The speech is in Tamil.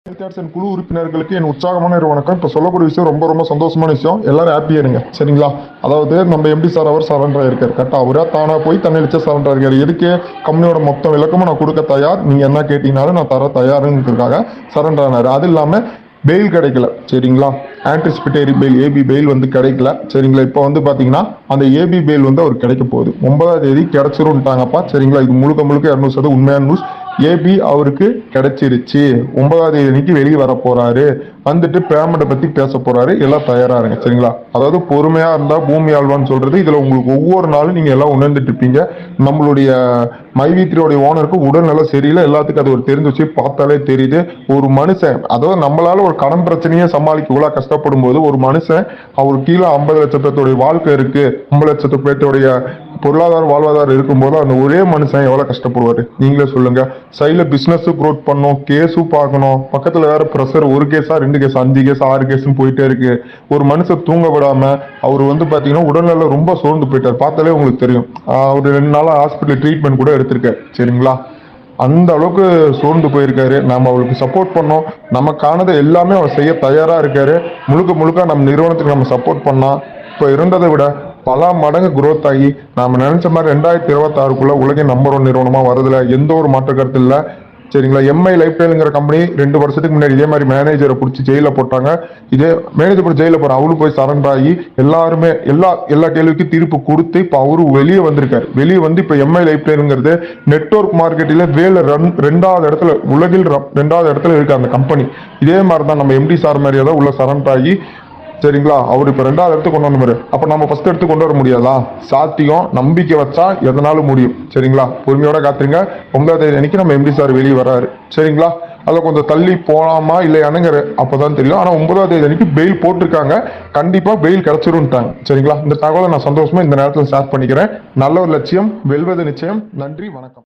குழு உறுப்பினர்களுக்கு என் உற்சாகமான ஒரு வணக்கம். இப்போ சொல்லக்கூடிய விஷயம் ரொம்ப ரொம்ப சந்தோஷமான விஷயம். எல்லாரும் ஹாப்பியா இருங்க, சரிங்களா? அதாவது நம்ம எம்டி சார் அவர் சரண்டர் ஆயிருக்காரு. கரெக்டா? அவரா தானா போய் தன்னெழுச்சா சரண்டர் ஆயிருக்காரு. எதுக்கு? கம்பெனியோட மொத்த விளக்கமும் நான் கொடுக்க தயார், நீங்க என்ன கேட்டீங்கனாலும் நான் தர தயாருங்கிறதுக்காக சரண்டர் ஆனாரு. அது இல்லாம பெயில் கிடைக்கல, சரிங்களா? ஆன்டிசிபேட்டரி பெயில் ஏபி பெயில் வந்து கிடைக்கல, சரிங்களா? இப்போ வந்து பாத்தீங்கன்னா அந்த ஏபி பெயில் வந்து அவர் கிடைக்க போகுது. 9ஆம் தேதி கிடைச்சிரும்ட்டாங்கப்பா, சரிங்களா? இது முழுக்க முழுக்க 200% உண்மையான நியூஸ். ஏபி அவருக்கு கிடைச்சிருச்சு. 9ஆம் தேதி அன்னைக்கு வெளியே வர போறாரு. வந்துட்டு பேமெண்ட்டை பத்தி பேச போறாரு. எல்லாம் தயாரா இருங்க, சரிங்களா? அதாவது பொறுமையா இருந்தா பூமி ஆழ்வான்னு சொல்றது இதுல உங்களுக்கு ஒவ்வொரு நாளும் நீங்க எல்லாம் உணர்ந்துட்டு இருப்பீங்க. நம்மளுடைய மைவி3 ஓனருக்கு உடல்நல சரியில்லை. எல்லாத்துக்கும் அது ஒரு தெரிஞ்சு வச்சு பார்த்தாலே தெரியுது. ஒரு மனுஷன், அதாவது நம்மளால ஒரு கடன் பிரச்சனையே சமாளிக்க இவ்வளவு கஷ்டப்படும் போது ஒரு மனுஷன் அவர் கீழே 50 லட்சம் பேர்த்தோடைய வாழ்க்கை இருக்கு, 50 லட்சத்து பேர்த்தோடைய பொருளாதார வாழ்வாதாரம் இருக்கும்போது அந்த ஒரே மனுஷன் எவ்வளவு கஷ்டப்படுவாரு நீங்களே சொல்லுங்க. சைட்ல பிசினஸ் க்ரோத் பண்ணும், கேஸும் பார்க்கணும், பக்கத்துல வேற ப்ரெஷர், ஒரு கேஸா 2 கேஸ் 5 கேஸ் 6 கேஸ்ன்னு போயிட்டே இருக்கு. ஒரு மனுஷன் தூங்க விடாம அவர் வந்து பாத்தீங்கன்னா உடல்நல ரொம்ப சோர்ந்து போயிட்டார். பார்த்தாலே உங்களுக்கு தெரியும். ஒரு 2 நாளா ஹாஸ்பிட்டல் ட்ரீட்மெண்ட் கூட எடுத்திருக்காரு, சரிங்களா? அந்த அளவுக்கு சோர்ந்து போயிருக்காரு. நாம அவருக்கு சப்போர்ட் பண்ணோம். நமக்கானது எல்லாமே அவர் செய்ய தயாரா இருக்காரு. முழுக்க முழுக்க நம்ம நிறுவனத்துக்கு நம்ம சப்போர்ட் பண்ணா இப்போ இருந்ததை விட பல மடங்கு growth ஆகி நாம நினைச்ச மாதிரி 2026க்குள்ள உலகின் நம்பர் 1 நிறுவனமா வரதுல எந்த ஒரு மாற்று கருத்து இல்லை, சரிங்களா? எம்ஐ லைஃப்டைல்ங்கிற கம்பெனி 2 வருஷத்துக்கு முன்னாடி இதே மாதிரி மேனேஜரை பிடிச்சி ஜெயில போட்டாங்க. இதே மேனேஜர் போய் ஜெயில போற அவரு போய் சரண்டர் ஆகி எல்லாருமே எல்லா கேள்விக்கும் தீர்ப்பு கொடுத்து இப்போ அவரு வெளியே வந்திருக்காரு. வெளியே வந்து இப்போ எம்ஐ லைஃப்டைல்ங்கிறது நெட்வொர்க் மார்க்கெட்டில் வேலை 2வது இடத்துல, உலகில் 2வது இடத்துல இருக்கு அந்த கம்பெனி. இதே மாதிரி தான் நம்ம எம்டி சார் மாதிரியே தான் உள்ள சரண்டர் ஆகி, சரிங்களா? அவர் இப்ப 2வது இடத்துக்கு கொண்டு வந்தாரு. அப்ப நம்ம ஃபர்ஸ்ட் எடுத்து கொண்டு வர முடியாதா? சாத்தியம். நம்பிக்கை வச்சா எதனாலும் முடியும், சரிங்களா? பொறுமையோட காத்துங்க. 9ஆம் தேதி அன்னைக்கு நம்ம எம்டி சார் வெளியே வராரு, சரிங்களா? அதில் கொஞ்சம் தள்ளி போலாமா இல்லையானுங்கிற அப்பதான் தெரியும். ஆனா 9ஆம் தேதி அன்னைக்கு பெயில் போட்டிருக்காங்க. கண்டிப்பா பெயில் கிடைச்சிரும்ட்டாங்க, சரிங்களா? இந்த தகவலை நான் சந்தோஷமா இந்த நேரத்தில் ஷேர் பண்ணிக்கிறேன். நல்ல ஒரு லட்சியம் வெல்வது நிச்சயம். நன்றி, வணக்கம்.